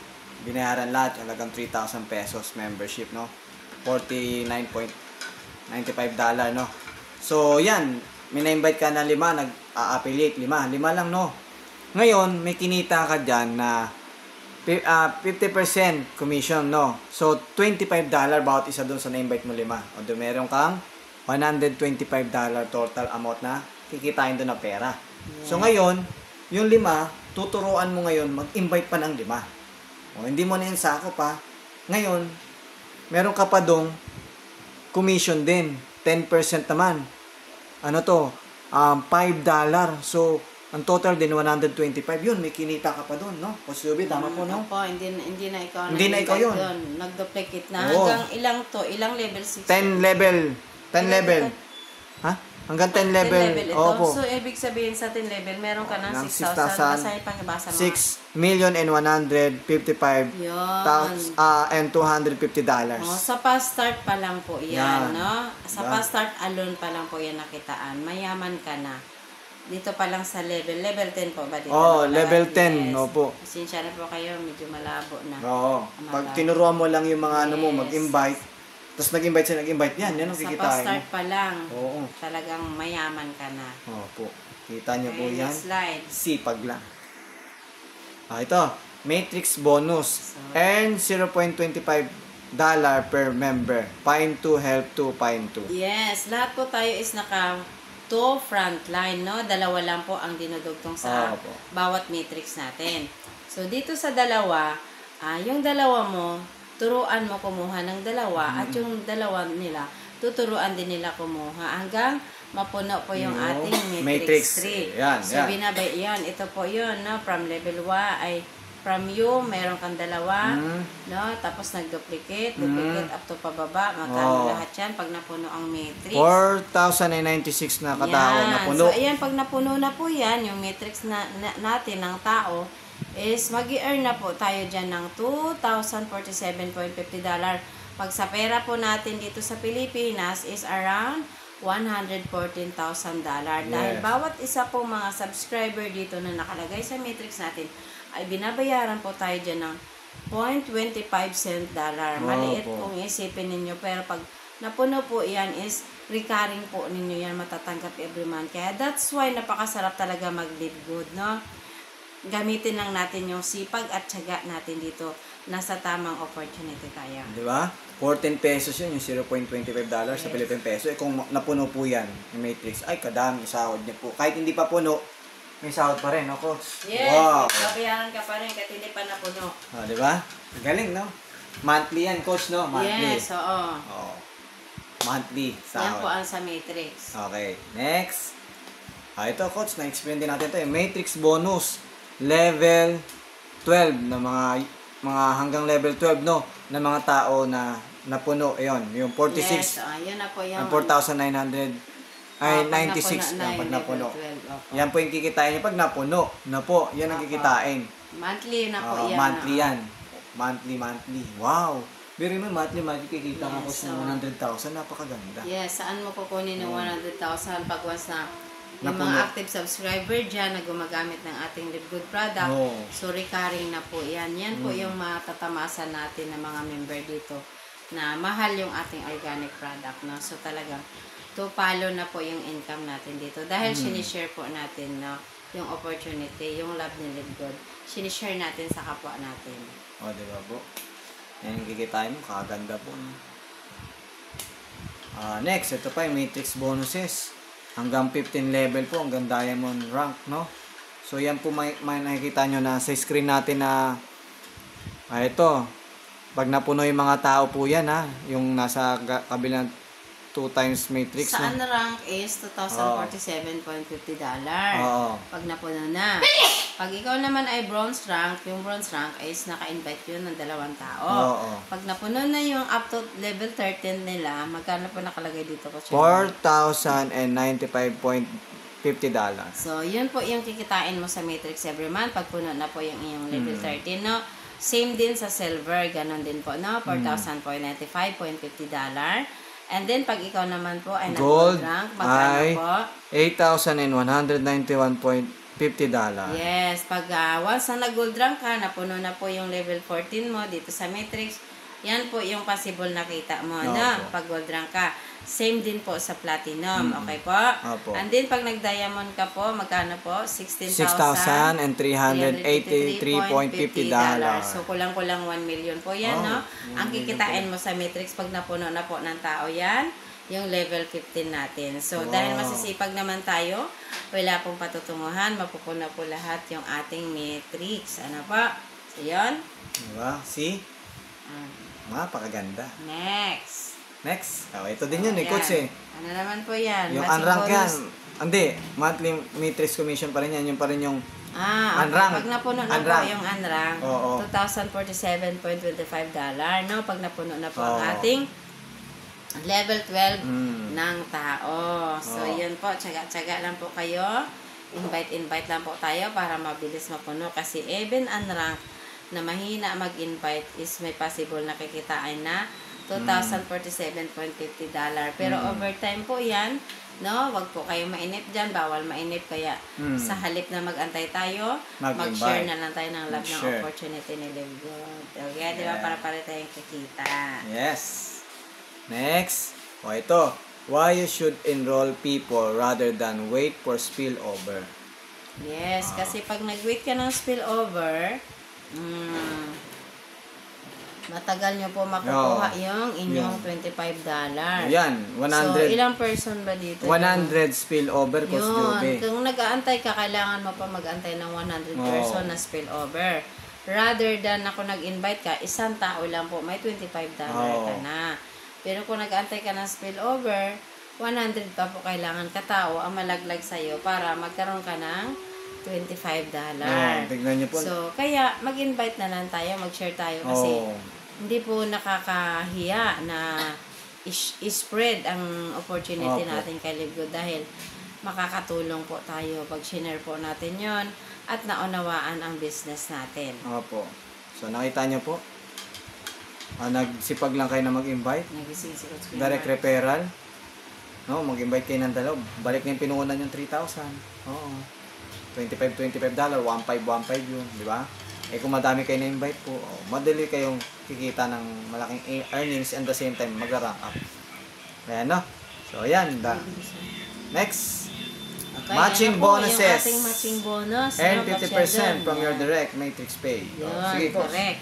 Binayaran lahat, halagang 3,000 pesos membership, no? $49.95, no? So, yan. May na-invite ka na 5, nag-affiliate 5 lang, no? Ngayon, may kinita ka dyan na 50% commission, no? So, $25 bawat isa doon sa na-invite mo 5. O doon meron kang $125 total amount na kikitain doon na pera. So, ngayon, yung 5, tuturuan mo ngayon mag-invite pa ng 5. O, hindi mo na yung sakop pa. Ngayon, meron ka pa doon commission din. 10% naman. Ano to? $5. So, ang total din, 125. Yun, may kinita ka pa doon, no? Coach Ruby, tama po, no? Opo, hindi na ikaw Hindi na ikaw yun. Nag-duplicate na. Oo. Hanggang ilang level? 6? 10 level. 10 level. Ha? Hanggang 10 level. 10 level ito. Opo. So, ibig sabihin sa 10 level, meron ka ng Ng 6,000. 6,000. Basahin pang ibasa mo. 6,155,000 Yun. and $250. Sa fast start pa lang po yan, Yan. no? Sa Diba? fast start alone pa lang po yan nakitaan. Mayaman ka na. Dito pa lang sa level 10 po ba dito? Level 10, Yes. opo. Pasensya na po kayo, medyo malabo na. Oo. Pag Malabo. tinuruan mo lang yung mga ano mo, Yes. mag-invite, Tapos nag-invite siya, nag-invite yan. Yan ang Sa kikitain mo. pa-start pa lang, Oo. talagang mayaman ka na. Opo. Kita niyo po Okay, yan. next slide. Sipag lang. Ito. Matrix bonus. Earn $0.25 per member. Pine 2, help 2, Pine 2. Yes, lahat po tayo is naka to frontline, no? Dalawa lang po ang dinudugtong sa Opo. bawat matrix natin. So, dito sa dalawa, yung dalawa mo, turuan mo kumuha ng dalawa at yung dalawa nila, tuturuan din nila kumuha hanggang mapuno po yung No, ating matrix. matrix 3. Yan, So, yan. binabay yan. Ito po yun, no? From level 1 ay from you, meron kang dalawa, no? Tapos nag-duplicate, duplicate up to pababa, magkano lahat yan pag napuno ang matrix. 4,096 na katao Yan. na puno. So, ayan, pag napuno na po yan, yung matrix natin ng tao, is mag-i-earn na po tayo dyan ng $2,047.50. Pag sa pera po natin dito sa Pilipinas is around $114,000. Dahil Yes. bawat isa po mga subscriber dito na nakalagay sa matrix natin, ay binabayaran po tayo dyan ng 0.25 cent dollar. Maliit Opo. kung isipin ninyo, pero pag napuno po yan is recurring po ninyo yan matatanggap every month. Kaya that's why napakasarap talaga mag-live good, no? Gamitin lang natin yung sipag at tiyaga natin dito. Nasa tamang opportunity tayo. Di ba? 14 pesos yun, yung $0.25 sa Yes. Philippine peso. Eh kung napuno po yan, yung matrix, ay kadami sahod niya po. Kahit hindi pa puno, may sahod pa rin, no, Coach? Yes, Wow! babayaran ka pa rin kahit hindi pa napuno. Di ba? Galing, no? Monthly yan, Coach, no? Monthly. Yes, oo. Oo. Monthly Yan po sahod. ang sa matrix. Okay, next. Ito, Coach, na-explain din natin ito. Matrix bonus. Level 12 na mga hanggang level 12, no? Na mga tao na napuno. Ayun, yung 46. Yes, yan na po yung... Ang 4,900 ay 96 na pag napuno. Yan po yung kikitain niya pag napuno. Na po, yan ang Opo. kikitain. Monthly na po yan. Monthly yan. Monthly. Wow! Pero mo, monthly kikita Yes, ko sa so- 100,000. Napakaganda. Yes, saan mo kukunin yung 100,000 pag once na yung Napuno. mga active subscriber dyan na gumagamit ng ating Live Good product. Oo. So, recurring na po yan. Yan po yung matatamasan natin ng mga member dito na mahal yung ating organic product. No? So, talagang to follow na po yung income natin dito. Dahil sinishare po natin no, yung opportunity, yung love ni Live Good. Sinishare natin sa kapwa natin. O, di ba po? Yan yung kikitain mo. Kaganda po. No? Next, ito pa yung matrix bonuses. Hanggang 15 level po, hanggang diamond rank, no? So, yan po may nakikita nyo na sa screen natin na ito, pag napuno yung mga tao po yan, ha? Yung nasa kabilang 2 times matrix, Sa no? rank is $2,047.50. Oo. Pag napuno na. Pag ikaw naman ay bronze rank, yung bronze rank is naka-invite yun ng 2 tao. Oo. Pag napuno na yung up to level 13 nila, magkano po nakalagay dito ko? $4,095.50. So, yun po yung kikitain mo sa matrix every month. Pag puno na po yung iyong level 13, no? Same din sa silver, ganun din po, no? $4,095.50. And then, pag ikaw naman po ay Gold nag-gold rank, magkano ay po? $8,191.50. Yes, pag once na nag-gold rank ka, napuno na po yung level 14 mo dito sa matrix, yan po yung possible nakita mo na Opo. pag gold rank ka. Same din po sa platinum, okay po? Opo. And then, pag nag-diamond ka po, magkano po? $6,383.50. So, kulang-kulang 1 million po yan, Oh, no? 1 Ang million kikitain mo sa matrix pag napuno na po ng tao yan, yung level 15 natin. So, Wow. dahil masisipag naman tayo, wala pong patutunguhan, mapupuno po lahat yung ating matrix. Ano pa? So, yun. Diba? See? Napakaganda. Next. Next. Ito din yun, Ayan. Coach, eh. Ano naman po yan? Yung Matching unrank yan. bonus. Hindi. Monthly matrix commission pa rin yan. Yung pa rin yung Okay. Unrank. Pag napuno na Unrank. po yung unrank, Oo. $2,047.25. No? Pag napuno na po ang Oo. ating level 12 Mm. ng tao. So, Oo. yun po. Tsaga-tsaga lang po kayo. Invite lang po tayo para mabilis mapuno. Kasi even unrank na mahina mag-invite is may possible na kikitain na $2,047.50. Pero overtime po yan, no? Wag po kayo mainip dyan, bawal mainip. Kaya sa halip na mag-antay tayo, Mag-invite. mag-share na lang tayo ng love ng Mag-share. opportunity ni Live Good. Okay, di ba? Yeah. Para tayong kikita. Yes. Next. O ito. Why you should enroll people rather than wait for spillover. Yes, kasi pag nag-wait ka ng spillover, matagal nyo po makukuha yung inyong $25. Yan, So, 100. ilang person ba dito? 100 spillover Coach Jobe. Kung nag-aantay ka, kailangan mo pa mag-antay ng 100 person na spillover. Rather than ako nag-invite ka, isang tao lang po, may $25 ka na. Pero kung nag-aantay ka ng spillover, 100 pa po kailangan katao ang malaglag sa'yo para magkaroon ka ng $25. Tignan niyo po. So, kaya mag-invite na lang tayo, mag-share tayo kasi hindi po nakakahiya na i-spread ang opportunity natin kay Live Good dahil makakatulong po tayo pag share po natin yon at naunawaan ang business natin. Opo. So, nakita niyo po. Nagsipag lang kayo na mag-invite. Nagising si Coach Direct Quinlan. referral. No, mag-invite kayo ng dalaw. Balik na yung pinukunan yung 3,000. Oo. $25 $15 yun, di ba? Eh kung madami kayo na-invite po, madali kayong kikita ng malaking earnings and the same time mag-rank up. Ayan, no? So, ayan. Next. Okay, Matching yan na po bonuses. yung ating matching bonus. Earn no, 50% Sheldon? from your Yan. direct matrix pay. Yun, Sige, Coach. correct.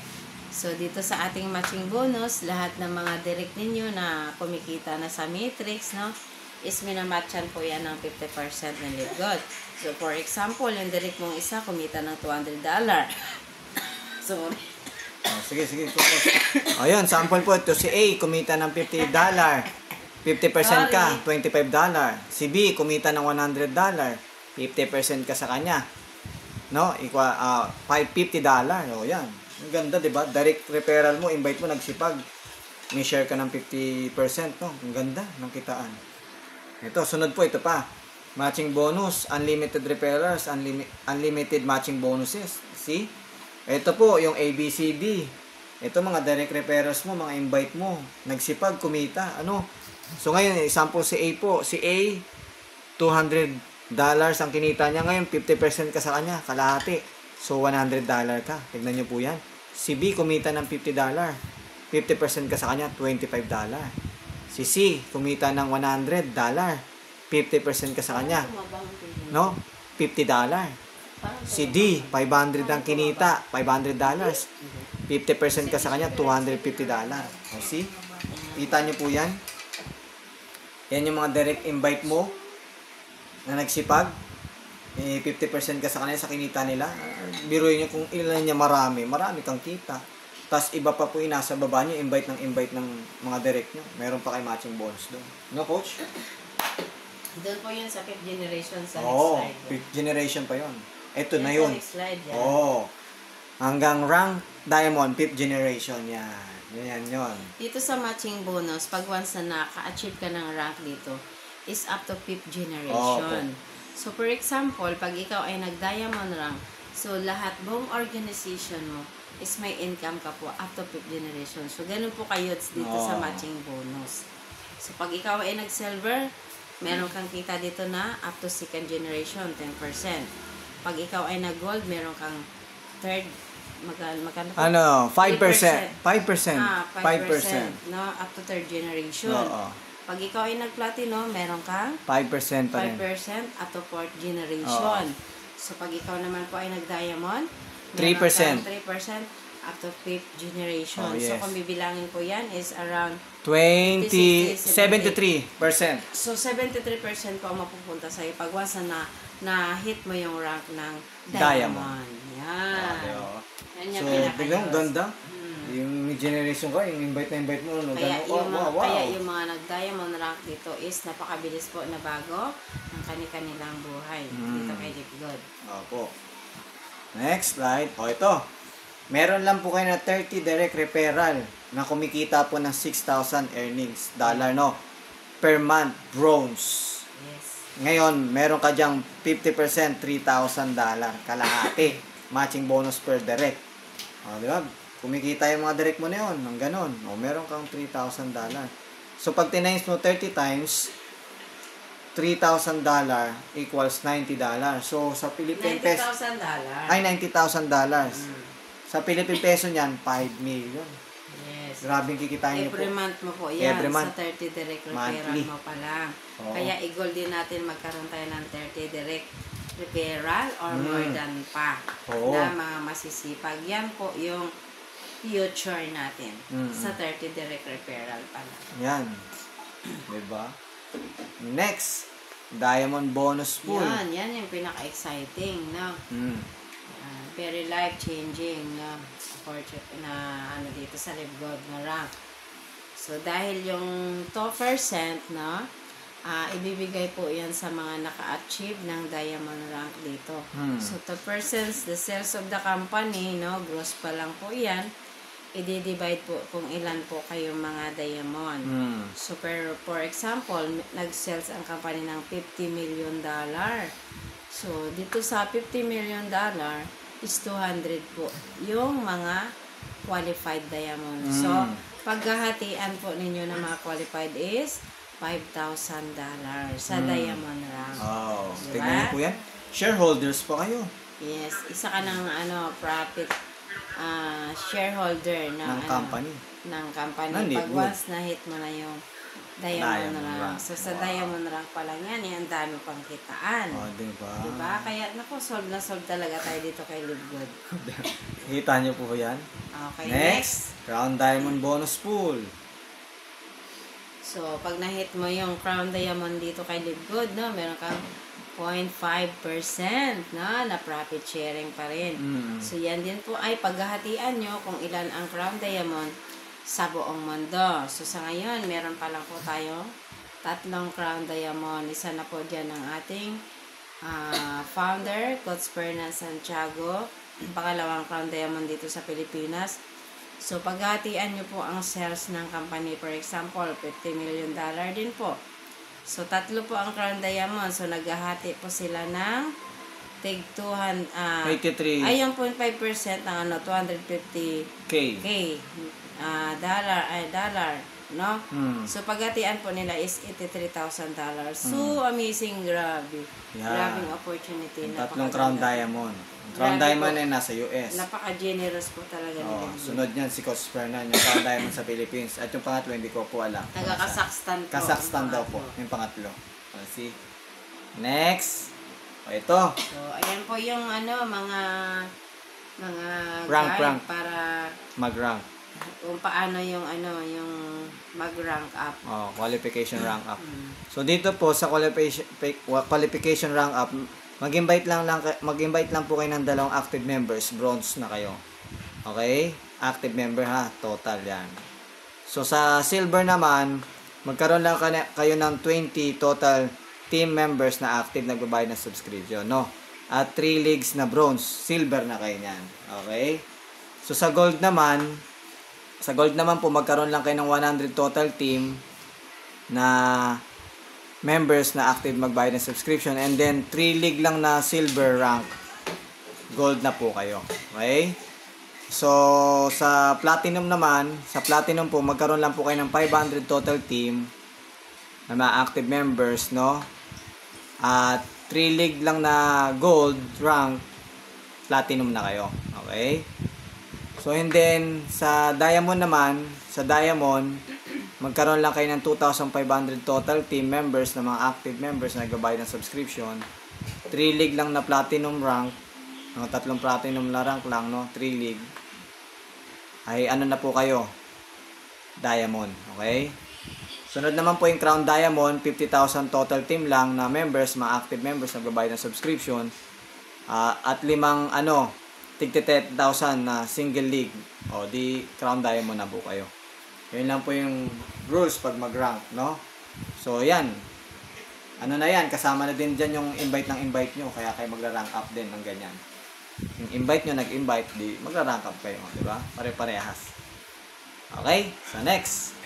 So, dito sa ating matching bonus, lahat ng mga direct ninyo na kumikita na sa matrix, no, is minamatchan po yan ng 50% ng Live Good. So, for example, yung direct mong isa, kumita ng $200. Sorry. Sige. Coach. Ayun, sample po. Ito si A, kumita ng $50. 50% ka, $25. Si B, kumita ng $100. 50% ka sa kanya. No? $50. O, yan. Ang ganda, di ba? Direct referral mo, invite mo, nagsipag. May share ka ng 50%, no? Ang ganda ng kitaan. Ito, sunod po, ito pa. Matching bonus, unlimited referrals, unlimited matching bonuses. See? Ito po, yung ABCD. Ito, mga direct referrals mo, mga invite mo. Nagsipag, kumita. Ano? So, ngayon, example si A po. Si A, $200 ang kinita niya. Ngayon, 50% ka sa kanya, kalahati. So, $100 ka. Tignan nyo po yan. Si B, kumita ng $50. 50% ka sa kanya, $25. Si C, kumita ng $100. 50% ka sa kanya. No? $50. Si D, 500 ang kinita. $500. 50% ka sa kanya, $250. O, see? Kita nyo po yan? Yan yung mga direct invite mo na nagsipag. 50% ka sa kanila sa kinita nila. Biruin nyo kung ilan niya marami kang kita. Tapos iba pa po yung nasa baba nyo, invite ng mga direct nyo. Meron pa kay matching bonus doon. No, Coach? Doon po yun sa 5th generation sa Oo, next slide. 5th generation pa yun. Ito Yan na sa yun. next slide, yan. Oo. Hanggang rank diamond, 5th generation. Yan. Yan. Dito sa matching bonus, pag once na naka-achieve ka ng rank dito, is up to 5th generation. So, for example, pag ikaw ay nag-diamond rank, so lahat buong organization mo is may income ka po up to 5th generation. So, ganun po kayo dito sa matching bonus. So, pag ikaw ay nag-silver, meron kang kita dito na up to 2nd generation, 10%. Pag ikaw ay nag-gold, meron kang third, magkano po? 5%. 5%. 5%. No? Up to 3rd generation. Oo. Pag ikaw ay nag-platinum, meron kang 5% pa rin. 5% up to 4th generation. So, pag ikaw naman po ay nag-diamond, 3%. meron kang 3% up to 5th generation. Oh, yes. So, kung bibilangin po yan is around 73%. So, 73% po ang mapupunta sa'yo pag once na-hit mo yung rank ng diamond. Yan. Yan yung So, biglang ganda. Hmm. Yung generation ka, yung invite mo, no? Kaya yung, wow. kaya yung mga nag-diamond rank dito is napakabilis po na bago ang kanilang buhay dito kay Live Good. Opo. Next slide. O, ito. Meron lang po kayo na 30 direct referral na kumikita po ng 6,000 earnings. Dollar, no? Per month, bronze. Yes. Ngayon, meron ka dyang 50%, $3,000. Kalahati. Matching bonus per direct. O, di ba? Kumikita yung mga direct mo na yun. Ng ganon. O, meron kang $3,000. So, pag tinimes mo 30 times, $3,000 equals $90. So, sa Philippine peso, $90,000. ay $90,000. Sa Philippine peso niyan, 5 million. Yes. Grabe kikitain niyo po. Every month mo po yan. Every month. Sa 30 direct Monthly. referral mo pa lang. Oo. Kaya i-goal din natin magkaroon tayo ng 30 direct referral or more than pa Oo. na mga masisipag. Yan po yung future natin sa 30 direct referral pa lang. Yan. Diba? Next, Diamond Bonus Pool. Yan yung pinaka-exciting, no? Mm. Very life-changing na ano dito sa Live God na rank. So, dahil yung 2%, no, ibibigay po yan sa mga naka-achieve ng diamond rank dito. So, 2%, the sales of the company, no, gross pa lang po yan, i-divide po kung ilan po kayong mga diamond. So, for example, nag-sales ang company ng $50 million. So, dito sa $50 million, is 200 po yung mga qualified diamond. So, paghahatian po ninyo ng mga qualified is $5,000 sa diamond rank. Oh, Diba? tignan niyo po yan. Shareholders po kayo. Yes, isa ka ng profit shareholder Ng company. Ng company. Ng Pag Live once na-hit mo na yung diamond Diamond rank. rank. So, sa Wow. diamond rank pa lang yan, ang dami pang kitaan. Oh, diba? Diba? Kaya, naku, solve na solve talaga tayo dito kay Live Good. Kita niyo po yan. Okay, Next, Crown Diamond Bonus Pool. So, pag na-hit mo yung Crown Diamond dito kay Live Good, no, meron kang 0.5% na profit sharing pa rin. So, yan din po ay paghahatian nyo kung ilan ang Crown Diamond sa buong mundo. So, sa ngayon, meron pa lang po tayo 3 Crown Diamond. Isa na po dyan ng ating founder, Coach Fernan Santiago. Pangalawang Crown Diamond dito sa Pilipinas. So, paghahatian nyo po ang sales ng company. For example, $50 million din po. So, 3 po ang Crown Diamond. So, naghahati po sila ng tig 83 ay, yung 0.5% ng 250K K. dollar, no? So, paghatian po nila is $83,000. So, amazing, grabe. Yeah. Grabing opportunity. Yung 3 Crown Diamond. Ang Crown Grabe Diamond po. ay nasa US. Napaka-generous po talaga Oh, nila. sunod niyan si Coach Fernan, yung Crown Diamond sa Philippines. At yung pangatlo, hindi ko po alam. Taga-Kazakhstan po. Kazakhstan daw po, yung pangatlo. See? Next. O, ito. So, ayan po yung mga Rank, guide rank. para Mag-rank. kung paano yung yung mag-rank up. Oh, qualification rank up. So, dito po sa qualification rank up, mag-invite lang po kayo ng 2 active members, bronze na kayo. Okay? Active member ha, total yan. So sa silver naman, magkaroon lang kayo ng 20 total team members na active nagbabayad ng subscription, no? At 3 leagues na bronze, silver na kayo niyan. Okay? So sa gold naman po magkaroon lang kayo ng 100 total team na members na active magbayad ng subscription, and then 3 league lang na silver rank, gold na po kayo. Okay? So, sa platinum po, magkaroon lang po kayo ng 500 total team na mga active members, no? At 3 league lang na gold rank, platinum na kayo. Okay? So, and then, sa diamond naman, magkaroon lang kayo ng 2,500 total team members na mga active members na nagbabayad ng subscription. 3 league lang na platinum rank, 3 platinum na rank lang, no? 3 league. Ay, ano na po kayo? Diamond. Okay? Sunod naman po yung Crown Diamond, 50,000 total team lang na members, mga active members na nagbabayad ng subscription. At 5, tig 10,000 na single league. O, di Crown Diamond na po kayo. Yun lang po yung rules pag mag-rank, no? So, yan. Ano na yan? Kasama na din dyan yung invite nyo. Kaya kayo magra-rank up din ng ganyan. Yung invite nyo, nag-invite, di magra-rank up kayo. Diba? Pare-parehas. Okay? So, next.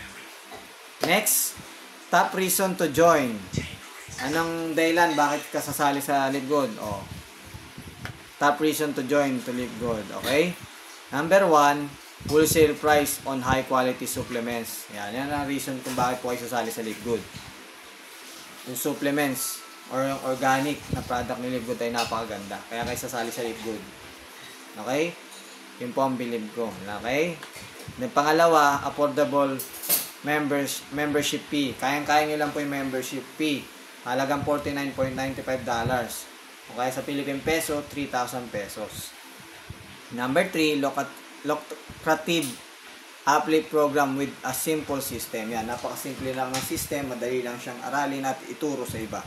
Next, top reason to join. Anong dahilan? Bakit ka sasali sa Live Good? O, top reason to join to Live Good. Okay? Number 1, wholesale price on high quality supplements. Yan ang reason kung bakit po kayo sasali sa Live Good. Yung supplements or yung organic na product ni Live Good ay napakaganda. Kaya kayo sasali sa Live Good. Okay? Yun po ang believe ko. Okay? Then pangalawa, affordable membership fee. Kayang-kaya nyo lang po yung membership fee. Halagang $49.95. O kaya sa Philippine peso, 3,000 pesos. Number 3, lucrative affiliate program with a simple system. Yan, napakasimple lang ng system, madali lang siyang aralin at ituro sa iba.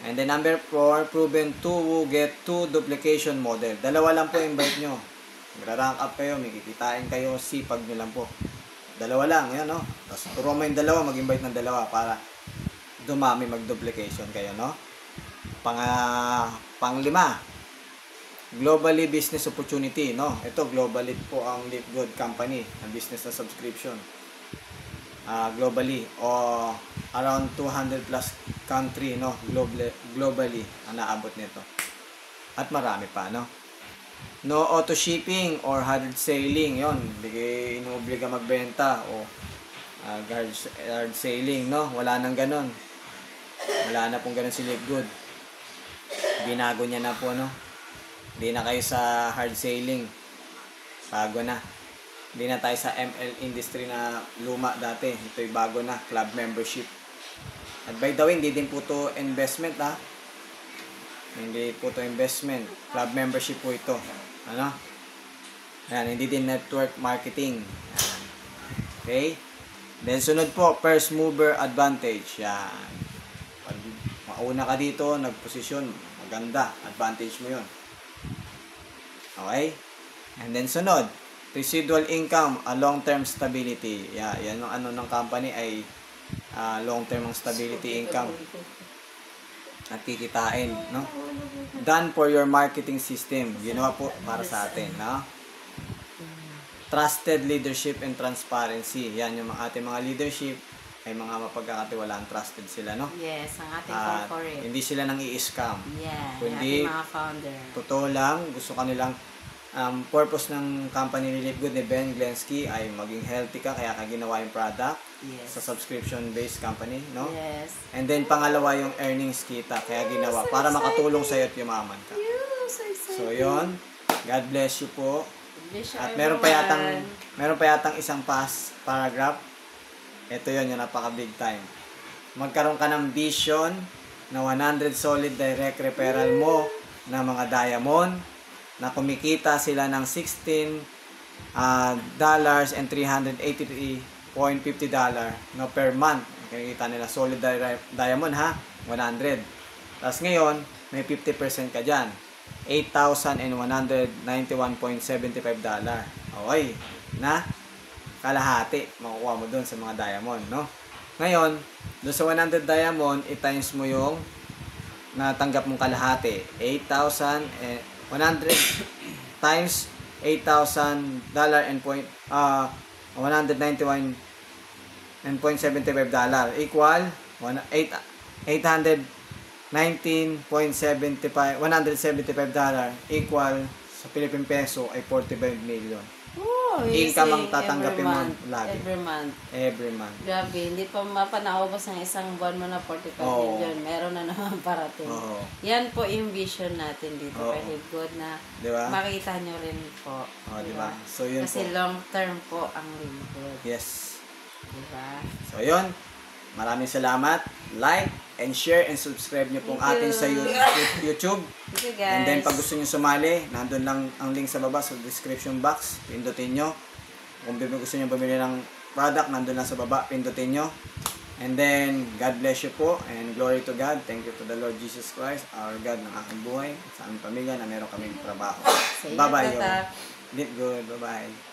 And then number 4, proven to get 2 duplication model. Dalawa lang po invite nyo. Magra-rank up kayo, may kikitain kayo, sipag nyo lang po. Dalawa lang, yan no. Tapos turo mo yung dalawa, mag-invite ng dalawa para dumami, mag-duplication kayo, no. Panglima, globally business opportunity, no. Ito, globally po ang Live Good company, ang business na subscription. Globally o around 200 plus country, no, globally ang naabot nito. At marami pa, no. No auto shipping or hard selling, yon. Hindi kayo inuobliga magbenta o hard selling, no. Wala nang ganon. Wala na pong ganon si Live Good. Binago niya na po, no. Hindi na kayo sa hard selling. Bago na. Hindi na tayo sa ML industry na luma dati. Ito'y bago na, club membership. At by the way, hindi din po to investment, ha. Hindi po to investment. Club membership po ito. Ano? Yan, hindi din network marketing. Yan. Okay? Then sunod po, first mover advantage. Yan. Pag mauna ka dito, nagposisyon, maganda. Advantage mo yun. Okay? And then sunod, residual income, a long-term stability. Yeah, yan ang ano ng company ay long-term ang stability income. At kikitain, no? Done for your marketing system. Ginawa po para sa atin, no? Trusted leadership and transparency. Yan yung ating mga leadership ay mga mapagkakatiwalaan, trusted sila, no? Yes, ang ating At corporate. hindi sila nang i-scam. Yeah, Kundi, ating mga founder. totoo lang, gusto kanilang purpose ng company ni Live Good ni Ben Glensky ay maging healthy ka, kaya ka ginawa yung product Yes. sa subscription-based company, no? Yes. And then pangalawa yung earnings kita, kaya ginawa para makatulong sa'yo at yumaman ka. So excited. So yon, God bless you po. Bless you, At everyone. meron pa yatang isang paragraph. Ito yon, yung napaka big time. Magkaroon ka ng vision na 100 solid direct referral mo na mga diamond na kumikita sila ng $16 and $383.50 no, per month. Kumikita nila solid diamond, ha, 100. Tapos ngayon, may 50% ka dyan. $8,191.75. Okay, na kalahati makukuha mo doon sa mga diamond, no? Ngayon, doon sa 100 diamond, i-times mo yung natanggap mong kalahati. 100 times $8,000 and $191.75 equal $175 equal sa Philippine peso ay 45 million. Oh, Income ang easy. tatanggapin mo lagi. Every month. Grabe, hindi pa mapanaubos ang isang buwan mo na 45 Oo. million. Meron na naman parating. Oo. Yan po yung vision natin dito. Oo. Kay Live Good na Di ba? makita nyo rin po. Oh, di ba? So yun Kasi po. long term po ang Live Good. Yes. Di ba? So yun. Maraming salamat. Like and share and subscribe niyo pong Thank atin you. sa YouTube. Thank you guys. And then pag gusto niyo sumali, nandun lang ang link sa baba sa description box. Pindutin nyo. Kung gusto niyo bumili ng product, nandun lang sa baba. Pindutin nyo. And then, God bless you po. And glory to God. Thank you to the Lord Jesus Christ, our God ng aking buhay. Sa aming pamilya na meron kaming trabaho. Sa inyo, Bye-bye. Tata. Live good. Bye-bye.